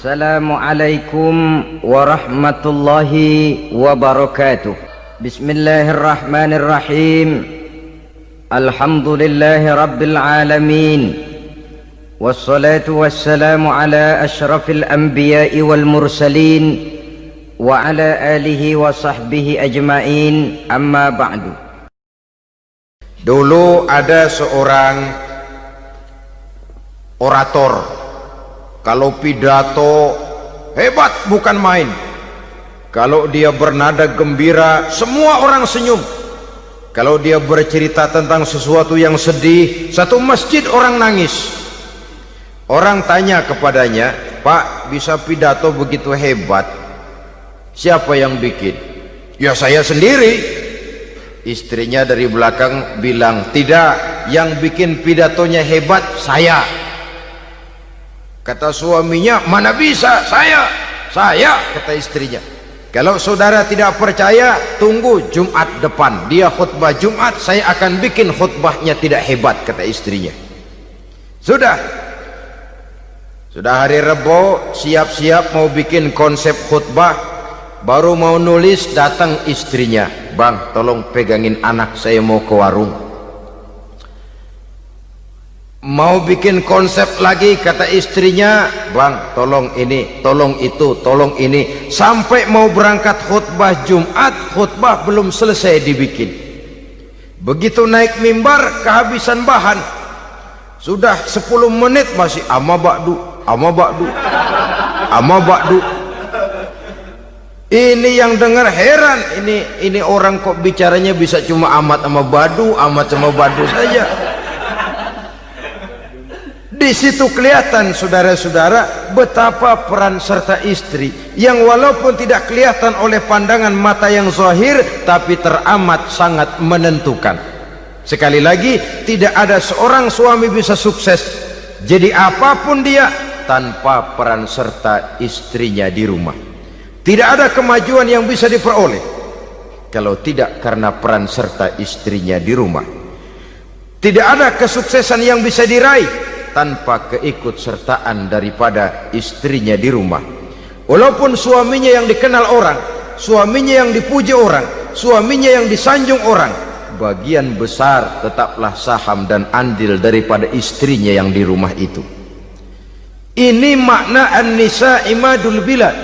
Assalamualaikum warahmatullahi wabarakatuh. Bismillahirrahmanirrahim. Alhamdulillahi rabbil alamin. Wassalatu wassalamu ala ashrafil anbiya'i wal mursalin wa ala alihi wa sahbihi ajma'in, amma ba'du. Dulu ada seorang orator. Kalau pidato hebat bukan main. Kalau dia bernada gembira, semua orang senyum. Kalau dia bercerita tentang sesuatu yang sedih, satu masjid orang nangis. Orang tanya kepadanya, "Pak, bisa pidato begitu hebat, siapa yang bikin?" "Ya saya sendiri." Istrinya dari belakang bilang, "Tidak, yang bikin pidatonya hebat saya." Kata suaminya, "Mana bisa, saya." Kata istrinya. "Kalau saudara tidak percaya, tunggu Jumat depan, dia khutbah Jumat, saya akan bikin khutbahnya tidak hebat," kata istrinya. Sudah hari Rebo, siap-siap mau bikin konsep khutbah, baru mau nulis, datang istrinya, "Bang, tolong pegangin anak, saya mau ke warung." Mau bikin konsep lagi, kata istrinya, "Bang, tolong ini, tolong itu, tolong ini." Sampai mau berangkat khutbah Jumat, khutbah belum selesai dibikin. Begitu naik mimbar, kehabisan bahan. Sudah 10 menit masih amma ba'du, amma ba'du, amma ba'du. Ini yang dengar heran, ini orang kok bicaranya bisa cuma amat sama badu, amat sama badu saja. Di situ kelihatan, saudara-saudara, betapa peran serta istri yang walaupun tidak kelihatan oleh pandangan mata yang zahir, tapi teramat sangat menentukan. Sekali lagi, tidak ada seorang suami bisa sukses jadi apapun dia tanpa peran serta istrinya di rumah. Tidak ada kemajuan yang bisa diperoleh kalau tidak karena peran serta istrinya di rumah. Tidak ada kesuksesan yang bisa diraih tanpa keikutsertaan daripada istrinya di rumah. Walaupun suaminya yang dikenal orang, suaminya yang dipuji orang, suaminya yang disanjung orang, bagian besar tetaplah saham dan andil daripada istrinya yang di rumah itu. Ini makna an-nisa imadul bilad.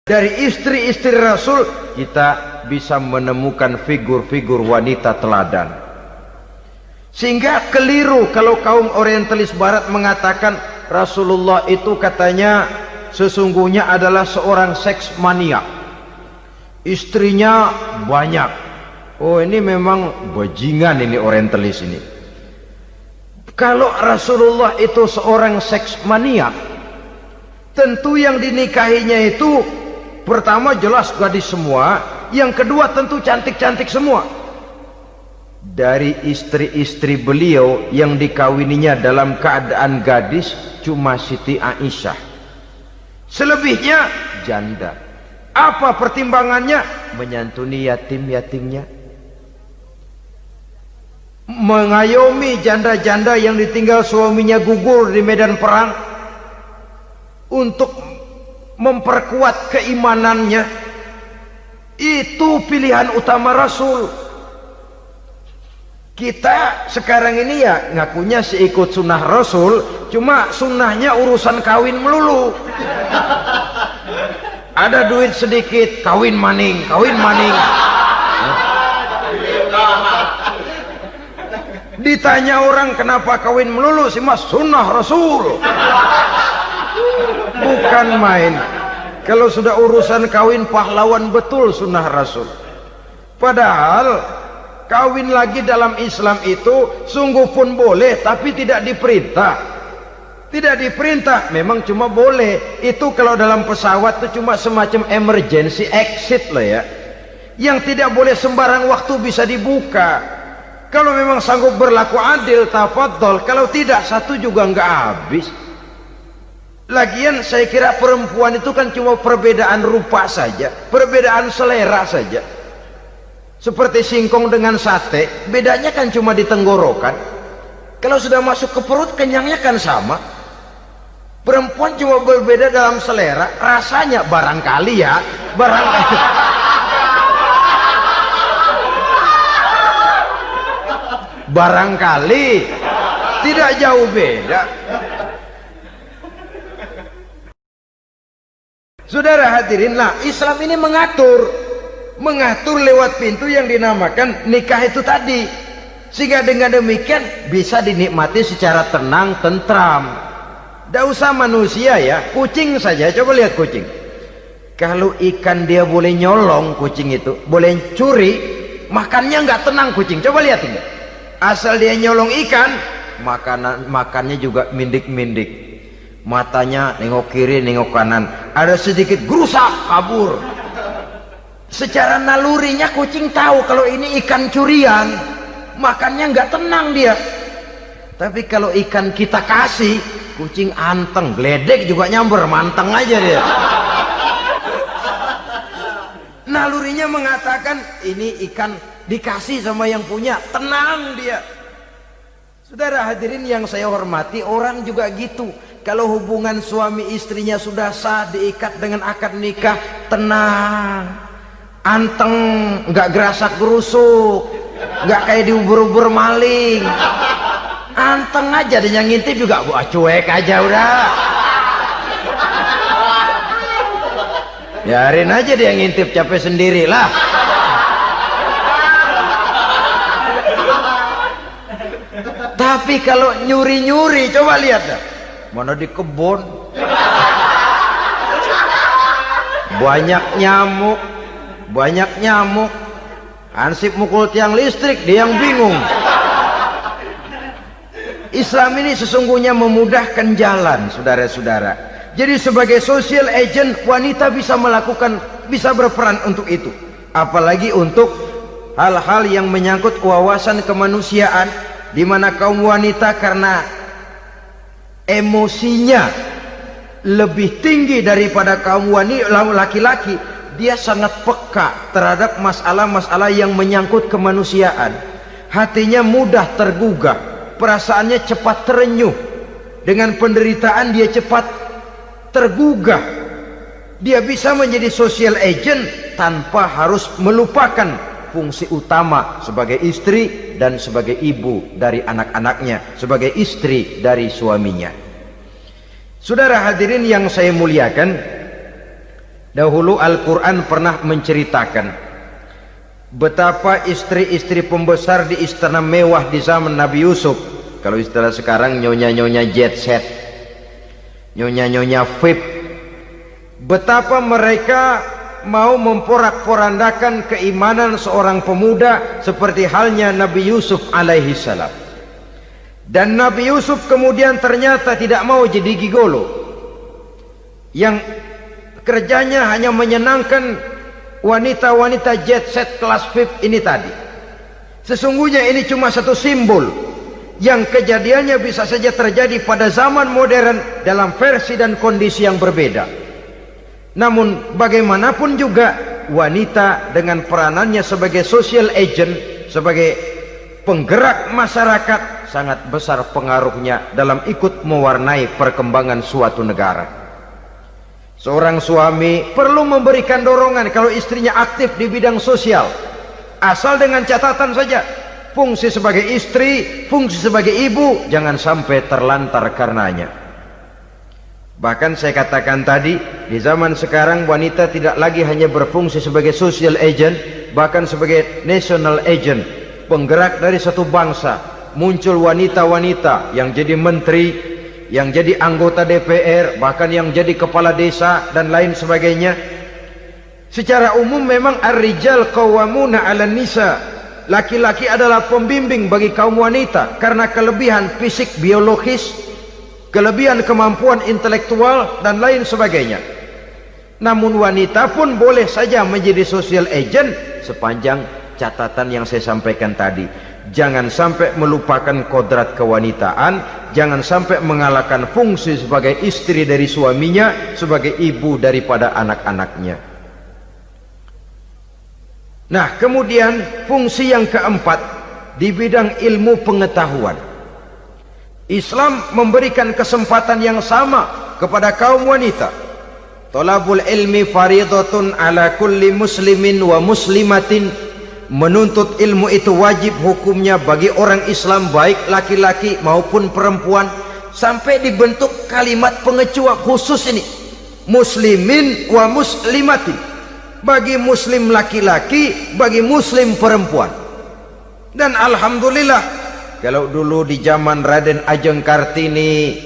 Dari istri-istri Rasul kita bisa menemukan figur-figur wanita teladan. Sehingga keliru kalau kaum orientalis barat mengatakan Rasulullah itu katanya sesungguhnya adalah seorang seks mania, istrinya banyak. Oh, ini memang bajingan ini orientalis ini. Kalau Rasulullah itu seorang seks mania, tentu yang dinikahinya itu pertama jelas gadis semua, yang kedua tentu cantik-cantik semua. Dari istri-istri beliau yang dikawininya dalam keadaan gadis cuma Siti Aisyah, selebihnya janda. Apa pertimbangannya? Menyantuni yatim-yatimnya, mengayomi janda-janda yang ditinggal suaminya gugur di medan perang, untuk memperkuat keimanannya. Itu pilihan utama Rasul. Kita sekarang ini ya ngakunya sih ikut sunnah Rasul, cuma sunnahnya urusan kawin melulu. Ada duit sedikit, kawin maning, kawin maning. Ditanya orang kenapa kawin melulu, sih mas sunnah Rasul. Bukan main. Kalau sudah urusan kawin pahlawan betul sunnah Rasul. Padahal kawin lagi dalam Islam itu sungguh pun boleh, tapi tidak diperintah. Tidak diperintah, memang cuma boleh. Itu kalau dalam pesawat itu cuma semacam emergency exit lah ya, yang tidak boleh sembarang waktu bisa dibuka. Kalau memang sanggup berlaku adil, tafadhol. Kalau tidak, satu juga nggak habis. Lagian saya kira perempuan itu kan cuma perbedaan rupa saja, perbedaan selera saja. Seperti singkong dengan sate, bedanya kan cuma di tenggorokan. Kalau sudah masuk ke perut, kenyangnya kan sama. Perempuan cuma berbeda dalam selera, rasanya barangkali ya, barangkali. Barangkali tidak jauh beda. Saudara hadirin, lah Islam ini mengatur lewat pintu yang dinamakan nikah itu tadi, sehingga dengan demikian bisa dinikmati secara tenang, tentram. Tidak usah manusia ya, kucing saja, coba lihat kucing. Kalau ikan dia boleh nyolong, kucing itu boleh curi, makannya nggak tenang kucing. Coba lihat ini, asal dia nyolong ikan, makannya juga mindik-mindik, matanya nengok kiri nengok kanan, ada sedikit gerusak kabur. Secara nalurinya kucing tahu kalau ini ikan curian, makannya nggak tenang dia. Tapi kalau ikan kita kasih, kucing anteng, geledek juga nyamber, manteng aja dia. Nalurinya mengatakan ini ikan dikasih sama yang punya, tenang dia. Saudara hadirin yang saya hormati, orang juga gitu. Kalau hubungan suami istrinya sudah sah, diikat dengan akad nikah, tenang, anteng, nggak gerasak gerusuk, nggak kayak diubur-ubur maling. Anteng aja, dan yang ngintip juga buat cuek aja udah. Biarin aja dia ngintip, capek sendirilah. Tapi kalau nyuri-nyuri, coba lihat dah. Mana di kebun banyak nyamuk, hansip mukul tiang listrik, dia yang bingung. Islam ini sesungguhnya memudahkan jalan, saudara-saudara. Jadi sebagai social agent, wanita bisa berperan untuk itu, apalagi untuk hal-hal yang menyangkut wawasan kemanusiaan, di mana kaum wanita karena emosinya lebih tinggi daripada kaum laki-laki, dia sangat peka terhadap masalah-masalah yang menyangkut kemanusiaan. Hatinya mudah tergugah, perasaannya cepat terenyuh, dengan penderitaan dia cepat tergugah. Dia bisa menjadi social agent tanpa harus melupakan fungsi utama sebagai istri dan sebagai ibu dari anak-anaknya, sebagai istri dari suaminya. Saudara hadirin yang saya muliakan, dahulu Al-Quran pernah menceritakan betapa istri-istri pembesar di istana mewah di zaman Nabi Yusuf, kalau istilah sekarang nyonya-nyonya jet set, nyonya-nyonya VIP, betapa mereka mau memporak-porandakan keimanan seorang pemuda seperti halnya Nabi Yusuf alaihi salam. Dan Nabi Yusuf kemudian ternyata tidak mau jadi gigolo yang kerjanya hanya menyenangkan wanita-wanita jet set kelas VIP ini tadi. Sesungguhnya ini cuma satu simbol yang kejadiannya bisa saja terjadi pada zaman modern dalam versi dan kondisi yang berbeda. Namun bagaimanapun juga, wanita dengan peranannya sebagai social agent, sebagai penggerak masyarakat, sangat besar pengaruhnya dalam ikut mewarnai perkembangan suatu negara. Seorang suami perlu memberikan dorongan kalau istrinya aktif di bidang sosial, asal dengan catatan saja, fungsi sebagai istri, fungsi sebagai ibu jangan sampai terlantar karenanya. Bahkan saya katakan tadi, di zaman sekarang wanita tidak lagi hanya berfungsi sebagai social agent, bahkan sebagai national agent, penggerak dari satu bangsa. Muncul wanita-wanita yang jadi menteri, yang jadi anggota DPR, bahkan yang jadi kepala desa dan lain sebagainya. Secara umum memang ar-rijal qawwamuna 'alan nisa, laki-laki adalah pembimbing bagi kaum wanita karena kelebihan fisik biologis, kelebihan kemampuan intelektual dan lain sebagainya. Namun wanita pun boleh saja menjadi social agent sepanjang catatan yang saya sampaikan tadi. Jangan sampai melupakan kodrat kewanitaan, jangan sampai mengalahkan fungsi sebagai istri dari suaminya, sebagai ibu daripada anak-anaknya. Nah, kemudian fungsi yang keempat di bidang ilmu pengetahuan. Islam memberikan kesempatan yang sama kepada kaum wanita, thalabul ilmi faridatun ala kulli muslimin wa muslimatin, menuntut ilmu itu wajib hukumnya bagi orang Islam baik laki-laki maupun perempuan, sampai dibentuk kalimat pengecuali khusus ini, muslimin wa muslimatin, bagi muslim laki-laki, bagi muslim perempuan. Dan alhamdulillah, kalau dulu di zaman Raden Ajeng Kartini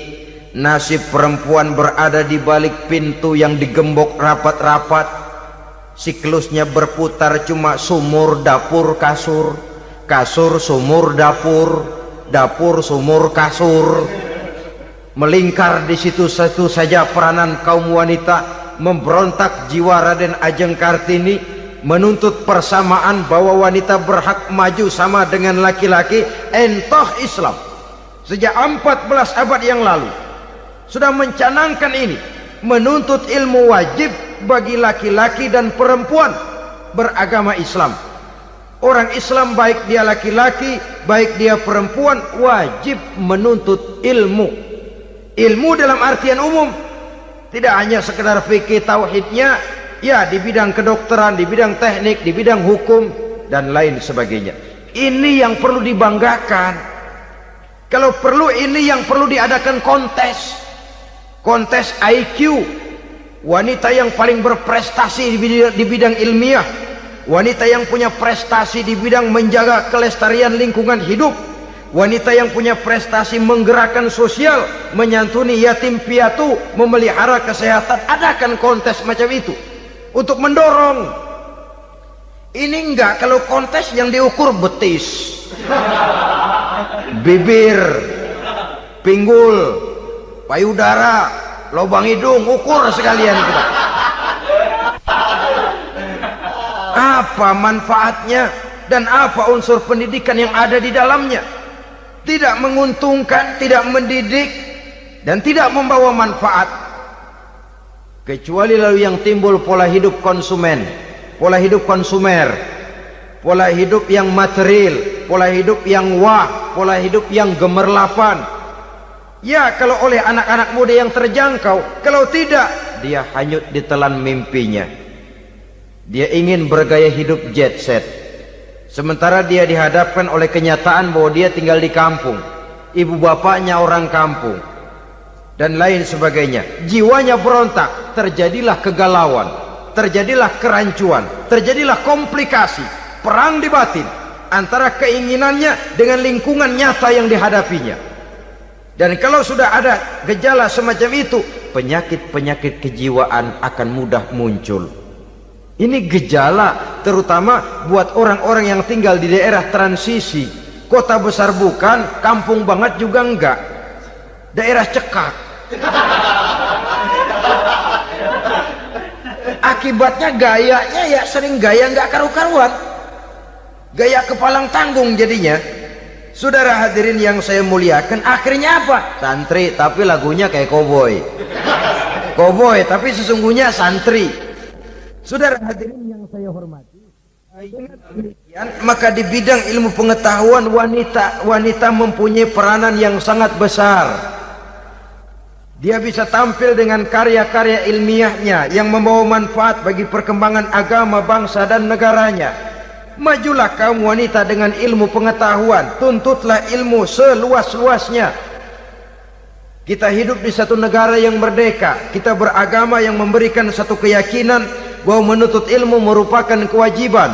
nasib perempuan berada di balik pintu yang digembok rapat-rapat, siklusnya berputar cuma sumur dapur kasur, kasur sumur dapur, dapur sumur kasur, melingkar di situ satu saja peranan kaum wanita. Memberontak jiwa Raden Ajeng Kartini, menuntut persamaan bahwa wanita berhak maju sama dengan laki-laki. Entah Islam sejak 14 abad yang lalu sudah mencanangkan ini, menuntut ilmu wajib bagi laki-laki dan perempuan beragama Islam. Orang Islam baik dia laki-laki baik dia perempuan wajib menuntut ilmu. Ilmu dalam artian umum, tidak hanya sekedar fikih tauhidnya, ya di bidang kedokteran, di bidang teknik, di bidang hukum dan lain sebagainya. Ini yang perlu dibanggakan. Kalau perlu ini yang perlu diadakan kontes IQ, wanita yang paling berprestasi di bidang ilmiah, wanita yang punya prestasi di bidang menjaga kelestarian lingkungan hidup, wanita yang punya prestasi menggerakkan sosial, menyantuni yatim piatu, memelihara kesehatan. Adakan kontes macam itu untuk mendorong. Ini enggak, kalau kontes yang diukur betis, bibir, pinggul, payudara, lubang hidung, ukur sekalian kita. Apa manfaatnya dan apa unsur pendidikan yang ada di dalamnya? Tidak menguntungkan, tidak mendidik, dan tidak membawa manfaat. Kecuali lalu yang timbul pola hidup konsumen, pola hidup konsumer, pola hidup yang material, pola hidup yang pola hidup yang gemerlapan. Ya, kalau oleh anak-anak muda yang terjangkau, kalau tidak, dia hanyut ditelan mimpinya. Dia ingin bergaya hidup jet set, sementara dia dihadapkan oleh kenyataan bahwa dia tinggal di kampung, ibu bapaknya orang kampung, dan lain sebagainya. Jiwanya berontak, terjadilah kegalauan, terjadilah kerancuan, terjadilah komplikasi, perang di batin antara keinginannya dengan lingkungan nyata yang dihadapinya. Dan kalau sudah ada gejala semacam itu, penyakit-penyakit kejiwaan akan mudah muncul. Ini gejala terutama buat orang-orang yang tinggal di daerah transisi, kota besar bukan, kampung banget juga enggak, daerah cekak. Akibatnya gayanya ya sering gaya enggak karu-karuan, gaya kepalang tanggung jadinya. Saudara hadirin yang saya muliakan, akhirnya apa? Santri tapi lagunya kayak koboi, koboi tapi sesungguhnya santri. Saudara hadirin yang saya hormati, maka di bidang ilmu pengetahuan wanita mempunyai peranan yang sangat besar. Dia bisa tampil dengan karya-karya ilmiahnya yang membawa manfaat bagi perkembangan agama, bangsa dan negaranya. Majulah kaum wanita dengan ilmu pengetahuan, tuntutlah ilmu seluas-luasnya. Kita hidup di satu negara yang merdeka, kita beragama yang memberikan satu keyakinan bahwa menuntut ilmu merupakan kewajiban,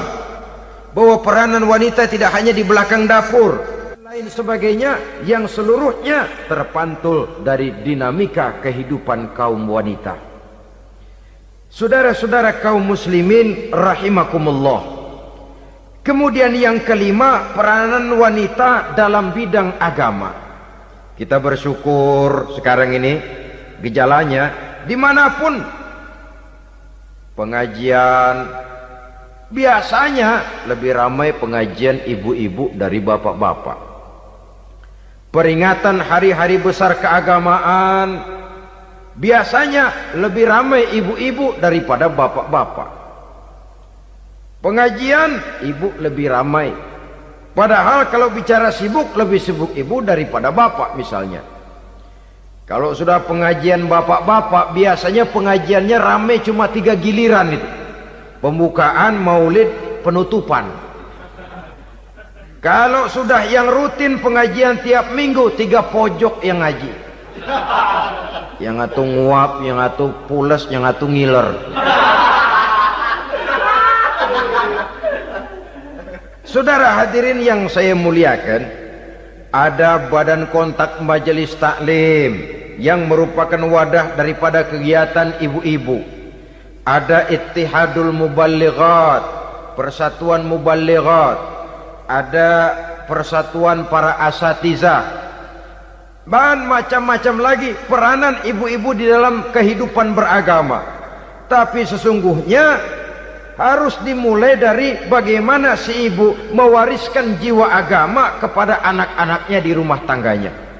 bahwa peranan wanita tidak hanya di belakang dapur, lain sebagainya, yang seluruhnya terpantul dari dinamika kehidupan kaum wanita. Saudara-saudara kaum muslimin rahimakumullah. Kemudian yang kelima, peranan wanita dalam bidang agama. Kita bersyukur sekarang ini gejalanya dimanapun pengajian, biasanya lebih ramai pengajian ibu-ibu dari bapak-bapak. Peringatan hari-hari besar keagamaan, biasanya lebih ramai ibu-ibu daripada bapak-bapak. Pengajian ibu lebih ramai, padahal kalau bicara sibuk lebih sibuk ibu daripada bapak misalnya. Kalau sudah pengajian bapak-bapak, biasanya pengajiannya rame cuma 3 giliran itu. Pembukaan, maulid, penutupan. Kalau sudah yang rutin pengajian tiap minggu, 3 pojok yang ngaji. Yang atu nguap, yang atu pules, yang atu ngiler. Saudara hadirin yang saya muliakan, ada badan kontak majelis taklim yang merupakan wadah daripada kegiatan ibu-ibu. Ada Ittihadul Muballighat, Persatuan Muballighat, ada Persatuan para Asatizah, dan macam-macam lagi peranan ibu-ibu di dalam kehidupan beragama. Tapi sesungguhnya harus dimulai dari bagaimana si ibu mewariskan jiwa agama kepada anak-anaknya di rumah tangganya.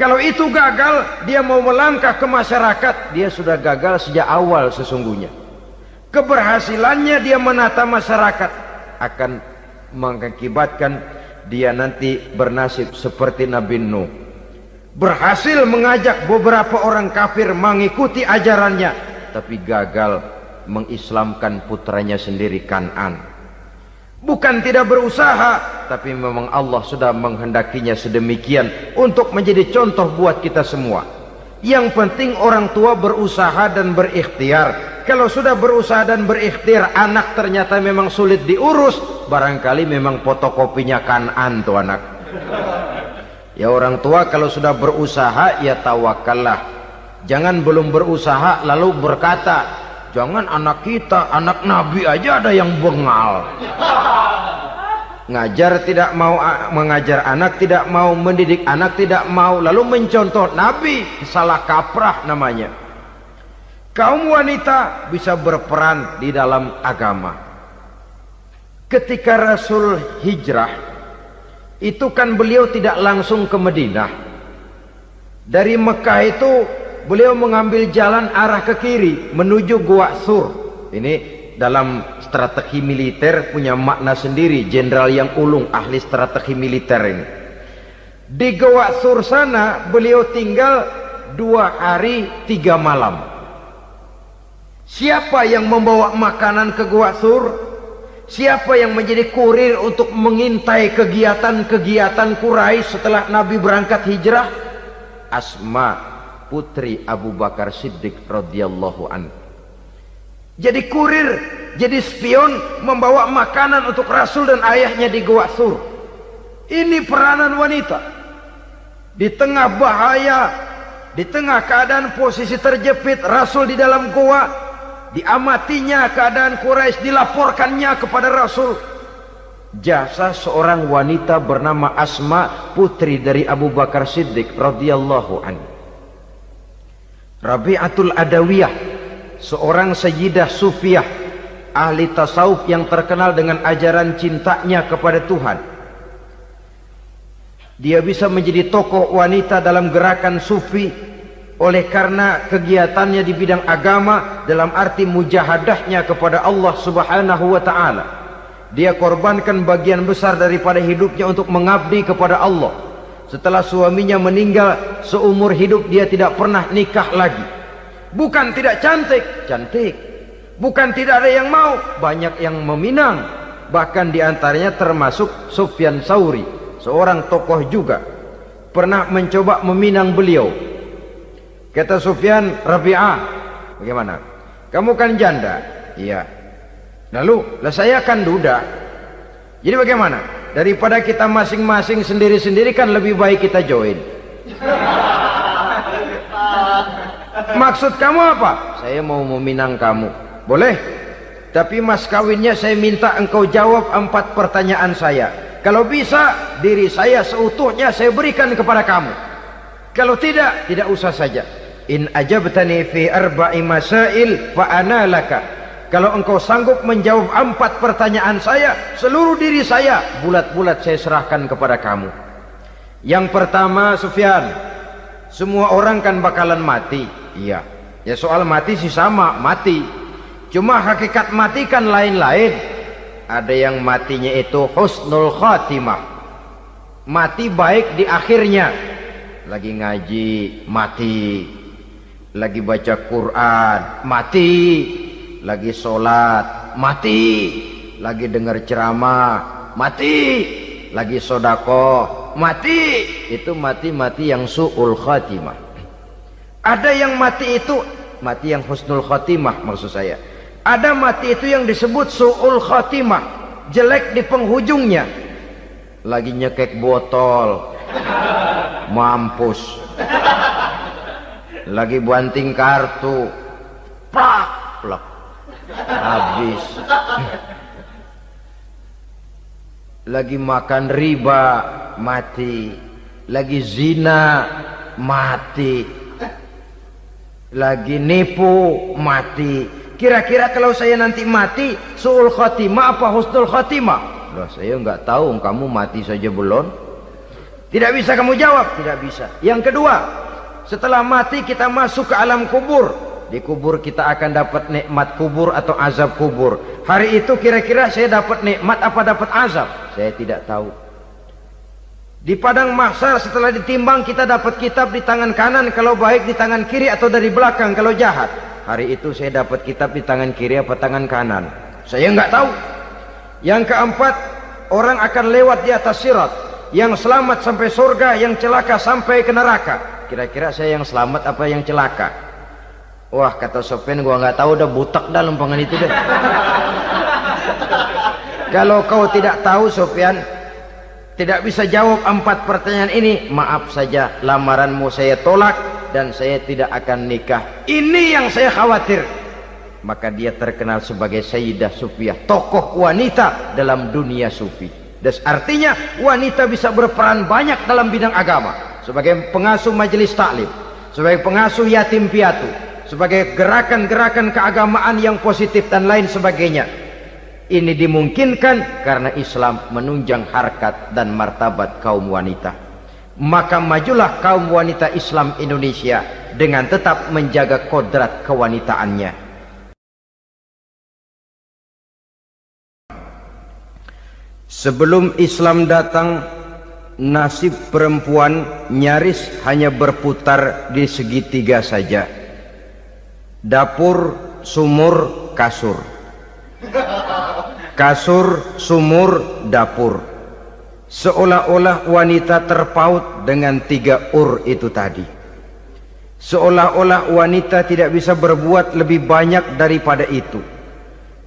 Kalau itu gagal, dia mau melangkah ke masyarakat, dia sudah gagal sejak awal sesungguhnya. Keberhasilannya dia menata masyarakat akan mengakibatkan dia nanti bernasib seperti Nabi Nuh. Berhasil mengajak beberapa orang kafir mengikuti ajarannya, tapi gagal mengislamkan putranya sendiri Kan'an. Bukan tidak berusaha, tapi memang Allah sudah menghendakinya sedemikian untuk menjadi contoh buat kita semua. Yang penting orang tua berusaha dan berikhtiar. Kalau sudah berusaha dan berikhtiar, anak ternyata memang sulit diurus, barangkali memang fotokopinya Kan'an tuh anak. Ya orang tua kalau sudah berusaha, ya tawakallah. Jangan belum berusaha lalu berkata, jangan anak kita, anak Nabi aja ada yang bengal. Ngajar tidak mau, mengajar anak tidak mau, mendidik anak tidak mau, lalu mencontoh Nabi, salah kaprah namanya. Kaum wanita bisa berperan di dalam agama. Ketika Rasul hijrah, itu kan beliau tidak langsung ke Madinah. Dari Mekah itu beliau mengambil jalan arah ke kiri menuju Gua Sur. Ini dalam strategi militer punya makna sendiri. Jenderal yang ulung, ahli strategi militer ini. Di Gua Sur sana beliau tinggal 2 hari 3 malam. Siapa yang membawa makanan ke Gua Sur? Siapa yang menjadi kurir untuk mengintai kegiatan-kegiatan Quraisy setelah Nabi berangkat hijrah? Asma, putri Abu Bakar Siddiq radhiyallahu anhu. Jadi kurir, jadi spion, membawa makanan untuk Rasul dan ayahnya di Gua Sur. Ini peranan wanita. Di tengah bahaya, di tengah keadaan posisi terjepit, Rasul di dalam gua, diamatinya keadaan Quraisy, dilaporkannya kepada Rasul. Jasa seorang wanita bernama Asma, putri dari Abu Bakar Siddiq radhiyallahu anhu. Rabi'atul Adawiyah, seorang sayyidah sufiyah, ahli tasawuf yang terkenal dengan ajaran cintanya kepada Tuhan. Dia bisa menjadi tokoh wanita dalam gerakan sufi oleh karena kegiatannya di bidang agama, dalam arti mujahadahnya kepada Allah Subhanahu wa ta'ala. Dia korbankan bagian besar daripada hidupnya untuk mengabdi kepada Allah. Setelah suaminya meninggal, seumur hidup dia tidak pernah nikah lagi. Bukan tidak cantik, cantik. Bukan tidak ada yang mau, banyak yang meminang. Bahkan diantaranya termasuk Sufyan Tsauri, seorang tokoh juga, pernah mencoba meminang beliau. Kata Sufyan, Rabi'ah, bagaimana? Kamu kan janda? Iya. Lalu, lah saya kan duda. Jadi bagaimana? Daripada kita masing-masing sendiri-sendiri kan lebih baik kita join. Maksud kamu apa? Saya mau meminang kamu. Boleh? Tapi mas kawinnya saya minta engkau jawab 4 pertanyaan saya. Kalau bisa, diri saya seutuhnya saya berikan kepada kamu. Kalau tidak, tidak usah saja. In ajabtani fi 4 masail fa ana laka. Kalau engkau sanggup menjawab 4 pertanyaan saya, seluruh diri saya bulat-bulat saya serahkan kepada kamu. Yang pertama, Sufyan, semua orang kan bakalan mati. Iya. Ya soal mati sih sama, mati. Cuma hakikat mati kan lain-lain. Ada yang matinya itu husnul khatimah, mati baik di akhirnya. lagi ngaji mati, lagi baca Quran mati, lagi sholat mati, lagi dengar ceramah mati, lagi sodako mati. Itu mati-mati yang su'ul khatimah. Ada yang mati itu mati yang husnul khatimah, maksud saya. Ada mati itu yang disebut su'ul khatimah, jelek di penghujungnya. Lagi nyekek botol mampus, lagi banting kartu plak plak habis, lagi makan riba mati, lagi zina mati, lagi nipu mati. Kira-kira kalau saya nanti mati su'ul khatimah apa husnul khatimah? Loh, saya nggak tahu, kamu mati saja belum. Tidak bisa kamu jawab, tidak bisa. Yang kedua, setelah mati kita masuk ke alam kubur. Di kubur kita akan dapat nikmat kubur atau azab kubur. Hari itu kira-kira saya dapat nikmat apa dapat azab? Saya tidak tahu. Di padang mahsyar setelah ditimbang kita dapat kitab di tangan kanan kalau baik, di tangan kiri atau dari belakang kalau jahat. Hari itu saya dapat kitab di tangan kiri apa tangan kanan? Saya nggak tahu. Yang keempat, orang akan lewat di atas sirat. Yang selamat sampai surga, yang celaka sampai ke neraka. Kira-kira saya yang selamat apa yang celaka? Wah, kata Sofyan, gua nggak tahu, udah butak dah lempangan itu deh. Kalau kau tidak tahu Sofyan, tidak bisa jawab 4 pertanyaan ini, maaf saja, lamaranmu saya tolak dan saya tidak akan nikah. Ini yang saya khawatir. Maka dia terkenal sebagai Sayyidah Sufiyah, tokoh wanita dalam dunia sufi. Dan artinya wanita bisa berperan banyak dalam bidang agama, sebagai pengasuh majelis taklim, sebagai pengasuh yatim piatu, sebagai gerakan-gerakan keagamaan yang positif dan lain sebagainya. Ini dimungkinkan karena Islam menunjang harkat dan martabat kaum wanita. Maka majulah kaum wanita Islam Indonesia dengan tetap menjaga kodrat kewanitaannya. Sebelum Islam datang, nasib perempuan nyaris hanya berputar di segitiga saja. Dapur, sumur, kasur. Kasur, sumur, dapur. Seolah-olah wanita terpaut dengan 3 itu tadi. Seolah-olah wanita tidak bisa berbuat lebih banyak daripada itu.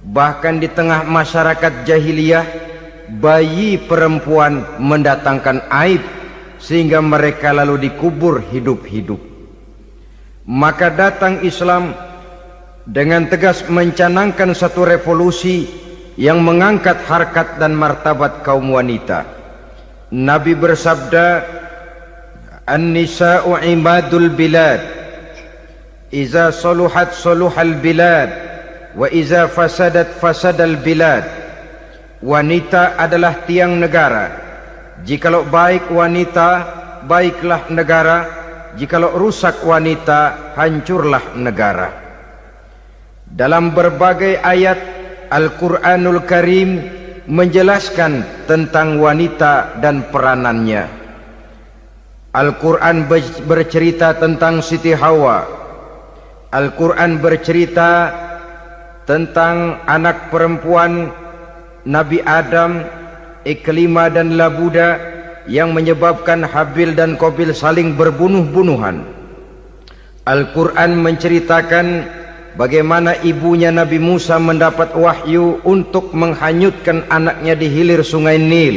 Bahkan di tengah masyarakat jahiliyah, bayi perempuan mendatangkan aib sehingga mereka lalu dikubur hidup-hidup. Maka datang Islam dengan tegas mencanangkan satu revolusi yang mengangkat harkat dan martabat kaum wanita. Nabi bersabda, "An-nisa'u imadul bilad, iza saluhat saluhal bilad, wa iza fasadat fasadal bilad." Wanita adalah tiang negara. Jikalau baik wanita, baiklah negara. Jikalau rusak wanita, hancurlah negara. Dalam berbagai ayat Al-Quranul Karim menjelaskan tentang wanita dan peranannya. Al-Quran bercerita tentang Siti Hawa. Al-Quran bercerita tentang anak perempuan Nabi Adam, Iklimah dan Labuda yang menyebabkan Habil dan Qabil saling berbunuh-bunuhan. Al-Quran menceritakan bagaimana ibunya Nabi Musa mendapat wahyu untuk menghanyutkan anaknya di hilir sungai Nil.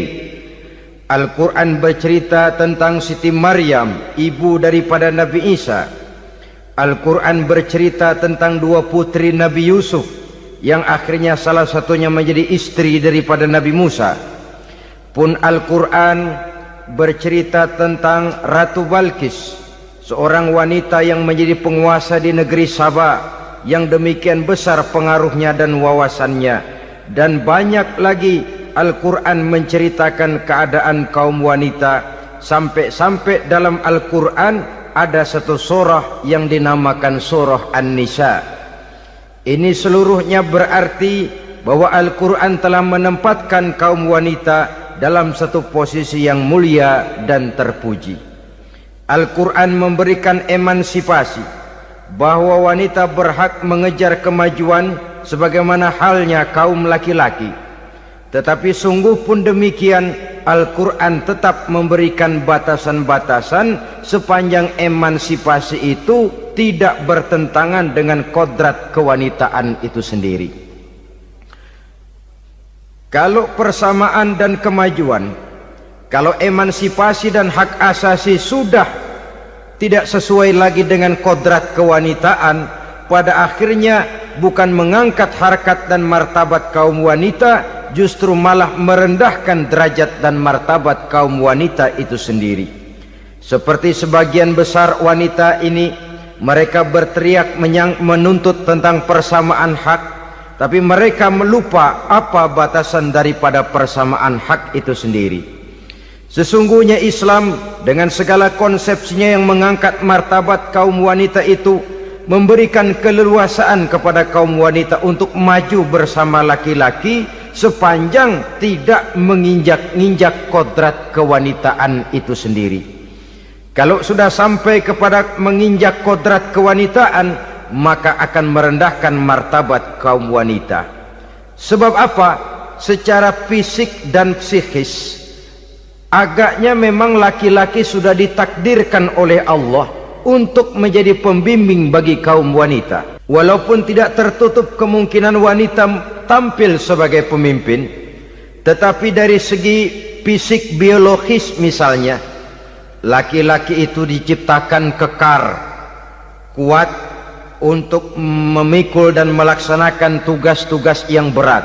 Al-Quran bercerita tentang Siti Maryam, ibu daripada Nabi Isa. Al-Quran bercerita tentang 2 putri Nabi Yusuf yang akhirnya salah satunya menjadi istri daripada Nabi Musa. Pun Al-Quran bercerita tentang Ratu Balkis, seorang wanita yang menjadi penguasa di negeri Sabah, yang demikian besar pengaruhnya dan wawasannya. Dan banyak lagi Al-Quran menceritakan keadaan kaum wanita, sampai-sampai dalam Al-Quran ada satu surah yang dinamakan surah An-Nisa. Ini seluruhnya berarti bahwa Al-Quran telah menempatkan kaum wanita dalam satu posisi yang mulia dan terpuji. Al-Quran memberikan emansipasi, bahwa wanita berhak mengejar kemajuan sebagaimana halnya kaum laki-laki. Tetapi sungguh pun demikian, Al-Quran tetap memberikan batasan-batasan sepanjang emansipasi itu tidak bertentangan dengan kodrat kewanitaan itu sendiri. Kalau persamaan dan kemajuan, kalau emansipasi dan hak asasi sudah tidak sesuai lagi dengan kodrat kewanitaan, pada akhirnya bukan mengangkat harkat dan martabat kaum wanita, justru malah merendahkan derajat dan martabat kaum wanita itu sendiri. Seperti sebagian besar wanita ini, mereka berteriak menuntut tentang persamaan hak, tapi mereka melupa apa batasan daripada persamaan hak itu sendiri. Sesungguhnya Islam dengan segala konsepsinya yang mengangkat martabat kaum wanita itu memberikan keleluasaan kepada kaum wanita untuk maju bersama laki-laki sepanjang tidak menginjak-injak kodrat kewanitaan itu sendiri. Kalau sudah sampai kepada menginjak kodrat kewanitaan, maka akan merendahkan martabat kaum wanita. Sebab apa? Secara fisik dan psikis, agaknya memang laki-laki sudah ditakdirkan oleh Allah untuk menjadi pembimbing bagi kaum wanita. Walaupun tidak tertutup kemungkinan wanita tampil sebagai pemimpin, tetapi dari segi fisik biologis misalnya, laki-laki itu diciptakan kekar, kuat untuk memikul dan melaksanakan tugas-tugas yang berat.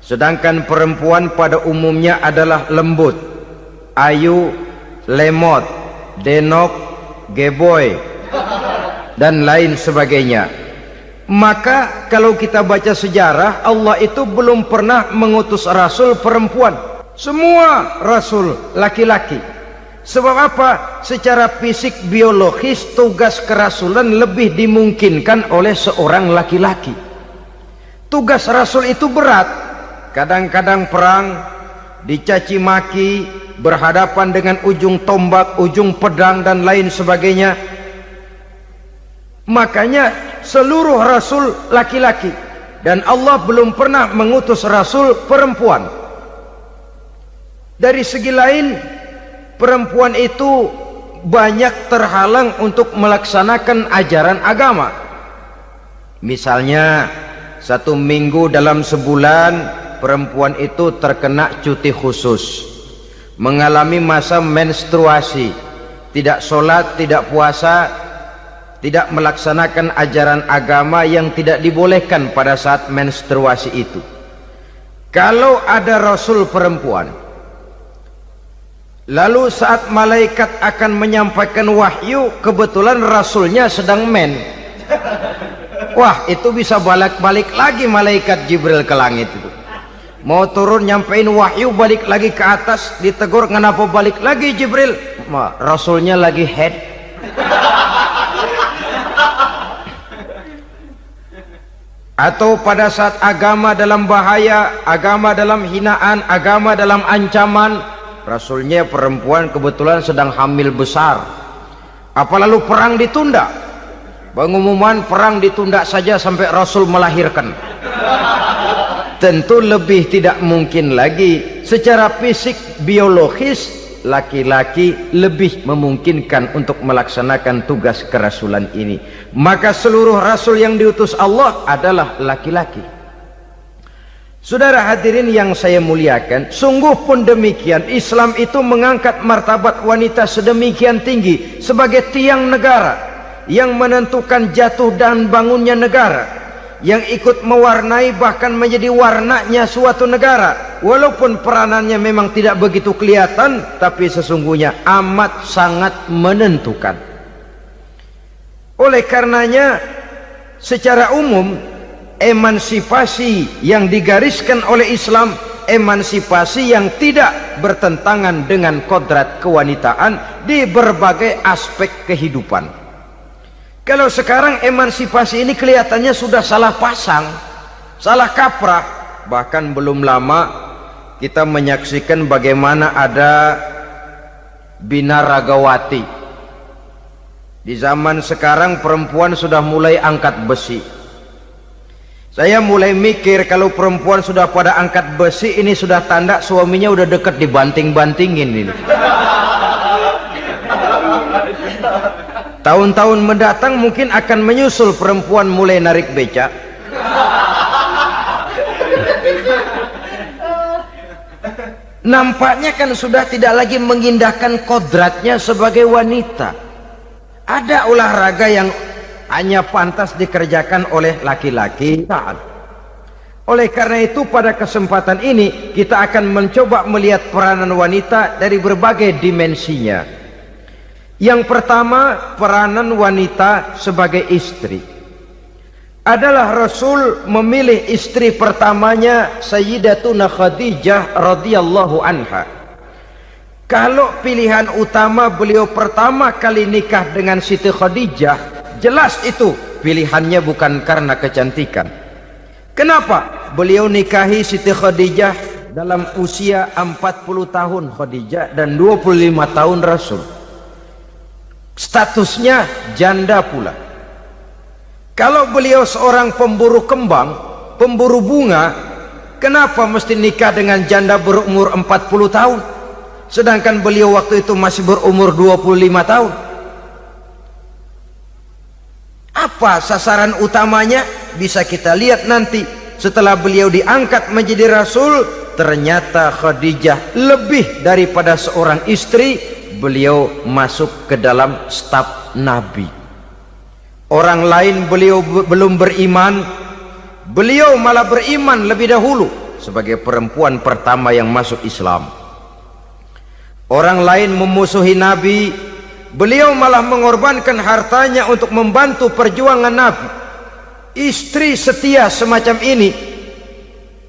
Sedangkan perempuan pada umumnya adalah lembut, ayu, lemot, denok, geboy dan lain sebagainya. Maka kalau kita baca sejarah, Allah itu belum pernah mengutus rasul perempuan, semua rasul laki-laki. Sebab apa? Secara fisik biologis tugas kerasulan lebih dimungkinkan oleh seorang laki-laki. Tugas rasul itu berat, kadang-kadang perang, dicaci maki, berhadapan dengan ujung tombak, ujung pedang dan lain sebagainya. Makanya seluruh rasul laki-laki, dan Allah belum pernah mengutus rasul perempuan. Dari segi lain, perempuan itu banyak terhalang untuk melaksanakan ajaran agama. Misalnya 1 minggu dalam sebulan perempuan itu terkena cuti khusus, mengalami masa menstruasi, tidak sholat, tidak puasa, tidak melaksanakan ajaran agama yang tidak dibolehkan pada saat menstruasi itu. Kalau ada rasul perempuan, lalu saat malaikat akan menyampaikan wahyu, kebetulan rasulnya sedang wah, itu bisa balik-balik lagi malaikat Jibril ke langit itu. Mau turun nyampein wahyu, balik lagi ke atas, ditegur, kenapa balik lagi Jibril? Rasulnya lagi head. Atau pada saat agama dalam bahaya, agama dalam hinaan, agama dalam ancaman, rasulnya perempuan kebetulan sedang hamil besar. Apa lalu perang ditunda? Pengumuman perang ditunda saja sampai rasul melahirkan. Tentu lebih tidak mungkin lagi. Secara fisik biologis, laki-laki lebih memungkinkan untuk melaksanakan tugas kerasulan ini. Maka seluruh rasul yang diutus Allah adalah laki-laki. Saudara hadirin yang saya muliakan, sungguh pun demikian, Islam itu mengangkat martabat wanita sedemikian tinggi sebagai tiang negara yang menentukan jatuh dan bangunnya negara, yang ikut mewarnai bahkan menjadi warnanya suatu negara. Walaupun peranannya memang tidak begitu kelihatan, tapi sesungguhnya amat sangat menentukan. Oleh karenanya, secara umum, emansipasi yang digariskan oleh Islam, emansipasi yang tidak bertentangan dengan kodrat kewanitaan di berbagai aspek kehidupan. Kalau sekarang emansipasi ini kelihatannya sudah salah pasang, salah kaprah. Bahkan belum lama kita menyaksikan bagaimana ada binaragawati. Di zaman sekarang perempuan sudah mulai angkat besi. Saya mulai mikir kalau perempuan sudah pada angkat besi, ini sudah tanda suaminya udah deket dibanting-bantingin ini. Tahun-tahun mendatang mungkin akan menyusul perempuan mulai narik becak. Nampaknya kan sudah tidak lagi mengindahkan kodratnya sebagai wanita. Ada olahraga yang hanya pantas dikerjakan oleh laki-laki. Oleh karena itu pada kesempatan ini kita akan mencoba melihat peranan wanita dari berbagai dimensinya. Yang pertama, peranan wanita sebagai istri. Adalah Rasul memilih istri pertamanya Sayyidatuna Khadijah radhiyallahu anha. Kalau pilihan utama beliau pertama kali nikah dengan Siti Khadijah, jelas itu pilihannya bukan karena kecantikan. Kenapa? Beliau nikahi Siti Khadijah dalam usia 40 tahun Khadijah dan 25 tahun Rasul. Statusnya janda pula. Kalau beliau seorang pemburu kembang, pemburu bunga, kenapa mesti nikah dengan janda berumur 40 tahun? Sedangkan beliau waktu itu masih berumur 25 tahun. Apa sasaran utamanya? Bisa kita lihat nanti. Setelah beliau diangkat menjadi Rasul, ternyata Khadijah lebih daripada seorang istri, beliau masuk ke dalam staf Nabi. Orang lain beliau belum beriman, beliau malah beriman lebih dahulu sebagai perempuan pertama yang masuk Islam. Orang lain memusuhi Nabi, beliau malah mengorbankan hartanya untuk membantu perjuangan Nabi. Istri setia semacam ini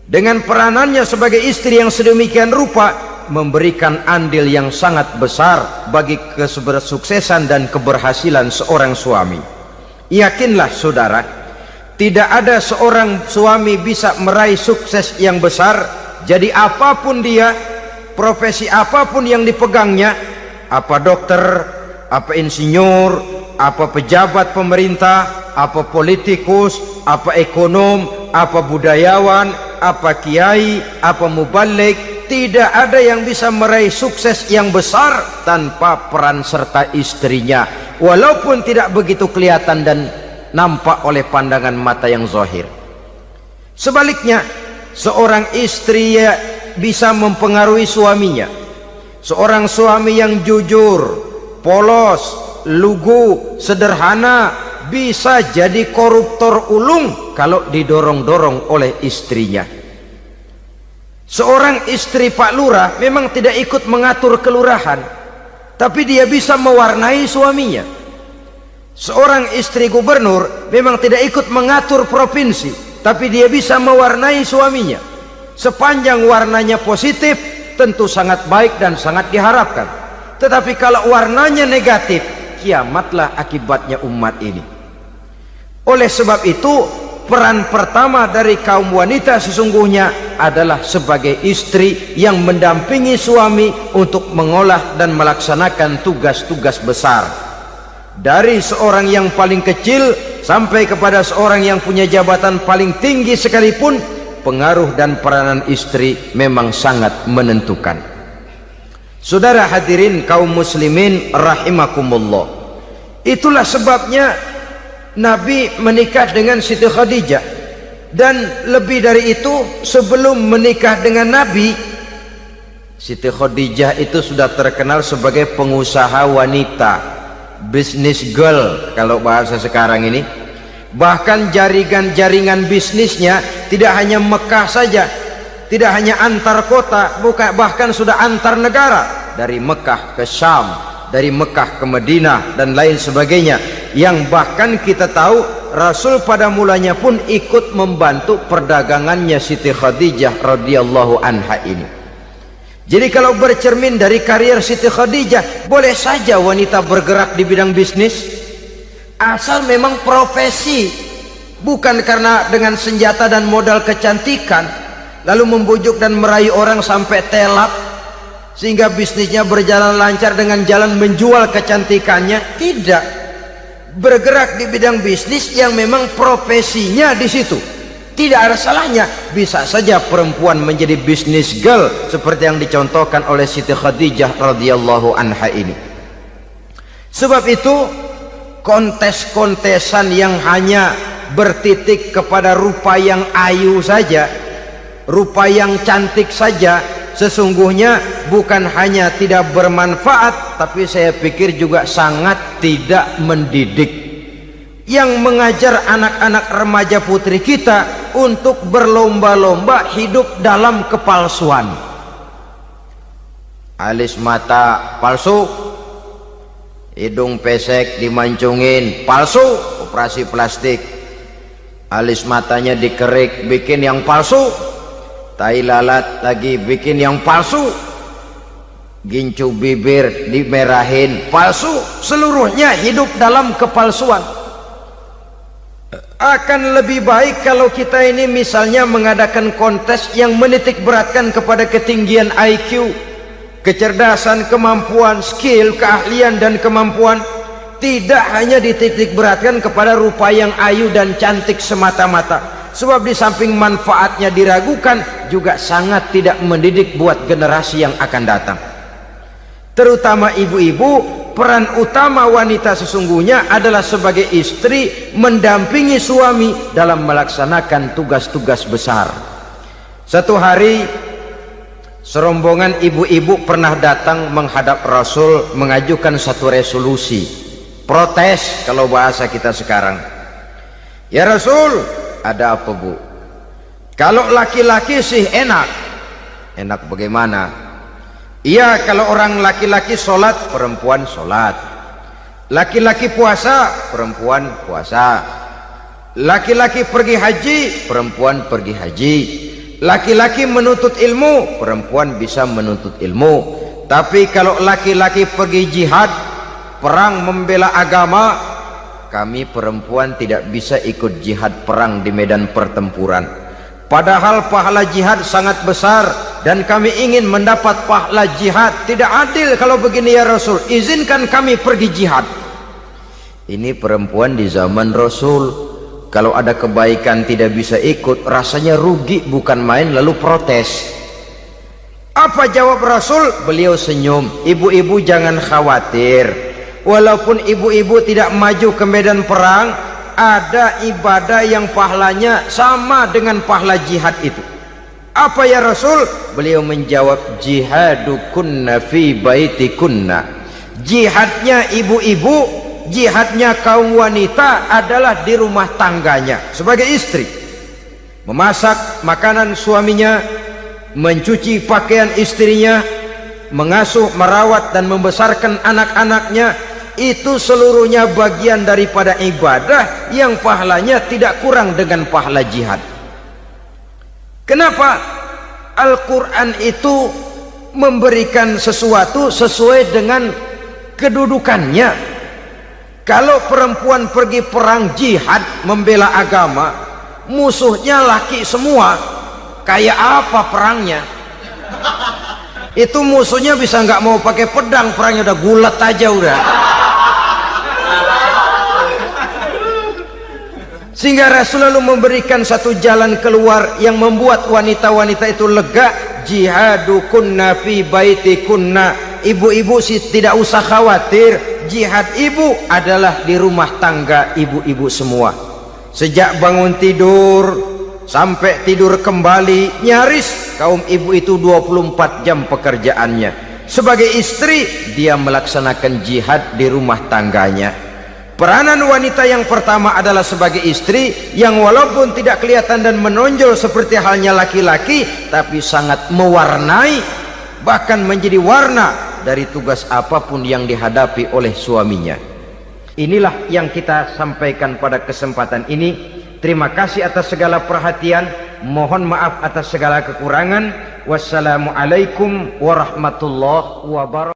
dengan peranannya sebagai istri yang sedemikian rupa memberikan andil yang sangat besar bagi kesuksesan dan keberhasilan seorang suami. Yakinlah saudara, tidak ada seorang suami bisa meraih sukses yang besar, jadi apapun dia, profesi apapun yang dipegangnya, apa dokter, apa insinyur, apa pejabat pemerintah, apa politikus, apa ekonom, apa budayawan, apa kiai, apa mubalik, tidak ada yang bisa meraih sukses yang besar tanpa peran serta istrinya, walaupun tidak begitu kelihatan dan nampak oleh pandangan mata yang zahir. Sebaliknya, seorang istri bisa mempengaruhi suaminya. Seorang suami yang jujur, polos, lugu, sederhana, bisa jadi koruptor ulung kalau didorong-dorong oleh istrinya. Seorang istri Pak Lurah memang tidak ikut mengatur kelurahan, tapi dia bisa mewarnai suaminya. Seorang istri gubernur memang tidak ikut mengatur provinsi, tapi dia bisa mewarnai suaminya. Sepanjang warnanya positif, tentu sangat baik dan sangat diharapkan. Tetapi kalau warnanya negatif, kiamatlah akibatnya umat ini. Oleh sebab itu, peran pertama dari kaum wanita sesungguhnya adalah sebagai istri yang mendampingi suami untuk mengolah dan melaksanakan tugas-tugas besar. Dari seorang yang paling kecil sampai kepada seorang yang punya jabatan paling tinggi sekalipun, pengaruh dan peranan istri memang sangat menentukan. Saudara hadirin kaum muslimin rahimakumullah, itulah sebabnya Nabi menikah dengan Siti Khadijah. Dan lebih dari itu, sebelum menikah dengan Nabi, Siti Khadijah itu sudah terkenal sebagai pengusaha wanita, business girl kalau bahasa sekarang ini. Bahkan jaringan-jaringan bisnisnya tidak hanya Mekah saja, tidak hanya antar kota, bahkan sudah antar negara, dari Mekah ke Syam, dari Mekah ke Madinah dan lain sebagainya, yang bahkan kita tahu Rasul pada mulanya pun ikut membantu perdagangannya Siti Khadijah radhiyallahu anha ini. Jadi kalau bercermin dari karier Siti Khadijah, boleh saja wanita bergerak di bidang bisnis, asal memang profesi, bukan karena dengan senjata dan modal kecantikan lalu membujuk dan meraih orang sampai telak sehingga bisnisnya berjalan lancar dengan jalan menjual kecantikannya. Tidak, bergerak di bidang bisnis yang memang profesinya di situ. Tidak ada salahnya. Bisa saja perempuan menjadi bisnis girl seperti yang dicontohkan oleh Siti Khadijah radhiyallahu anha ini. Sebab itu kontes-kontesan yang hanya bertitik kepada rupa yang ayu saja, rupa yang cantik saja, sesungguhnya bukan hanya tidak bermanfaat, tapi saya pikir juga sangat tidak mendidik. Yang mengajar anak-anak remaja putri kita untuk berlomba-lomba hidup dalam kepalsuan. Alis mata palsu, hidung pesek dimancungin palsu, operasi plastik. Alis matanya dikerik bikin yang palsu, tai lalat lagi bikin yang palsu, gincu bibir dimerahin palsu. Seluruhnya hidup dalam kepalsuan. Akan lebih baik kalau kita ini misalnya mengadakan kontes yang menitik beratkan kepada ketinggian IQ, kecerdasan, kemampuan, skill, keahlian dan kemampuan. Tidak hanya dititik beratkan kepada rupa yang ayu dan cantik semata-mata. Sebab di samping manfaatnya diragukan, juga sangat tidak mendidik buat generasi yang akan datang. Terutama ibu-ibu, peran utama wanita sesungguhnya adalah sebagai istri mendampingi suami dalam melaksanakan tugas-tugas besar. Satu hari serombongan ibu-ibu pernah datang menghadap Rasul mengajukan satu resolusi, protes kalau bahasa kita sekarang. Ya Rasul, ada apa Bu? Kalau laki-laki sih enak. Enak bagaimana? Iya, kalau orang laki-laki sholat, perempuan sholat. Laki-laki puasa, perempuan puasa. Laki-laki pergi haji, perempuan pergi haji. Laki-laki menuntut ilmu, perempuan bisa menuntut ilmu. Tapi kalau laki-laki pergi jihad, perang membela agama, kami perempuan tidak bisa ikut jihad perang di medan pertempuran. Padahal pahala jihad sangat besar dan kami ingin mendapat pahala jihad. Tidak adil kalau begini ya Rasul, izinkan kami pergi jihad. Ini perempuan di zaman Rasul, kalau ada kebaikan tidak bisa ikut, rasanya rugi bukan main, lalu protes. Apa jawab Rasul? Beliau senyum. Ibu-ibu jangan khawatir, walaupun ibu-ibu tidak maju ke medan perang, ada ibadah yang pahalanya sama dengan pahala jihad itu. Apa ya Rasul? Beliau menjawab, jihadukunna fi baitikunna. Jihadnya ibu-ibu, jihadnya kaum wanita adalah di rumah tangganya sebagai istri. Memasak makanan suaminya, mencuci pakaian istrinya, mengasuh, merawat dan membesarkan anak-anaknya. Itu seluruhnya bagian daripada ibadah yang pahalanya tidak kurang dengan pahala jihad. Kenapa? Al-Quran itu memberikan sesuatu sesuai dengan kedudukannya. Kalau perempuan pergi perang jihad membela agama, musuhnya laki semua, kayak apa perangnya? Itu musuhnya bisa nggak mau pakai pedang, perangnya udah gulat aja udah. Sehingga Rasul lalu memberikan satu jalan keluar yang membuat wanita-wanita itu lega. Jihadukunna fi baitikunna. Ibu-ibu sih tidak usah khawatir, jihad ibu adalah di rumah tangga ibu-ibu semua. Sejak bangun tidur sampai tidur kembali, nyaris kaum ibu itu 24 jam pekerjaannya. Sebagai istri, dia melaksanakan jihad di rumah tangganya. Peranan wanita yang pertama adalah sebagai istri yang walaupun tidak kelihatan dan menonjol seperti halnya laki-laki, tapi sangat mewarnai, bahkan menjadi warna dari tugas apapun yang dihadapi oleh suaminya. Inilah yang kita sampaikan pada kesempatan ini. Terima kasih atas segala perhatian, mohon maaf atas segala kekurangan. Wassalamualaikum warahmatullahi wabarakatuh.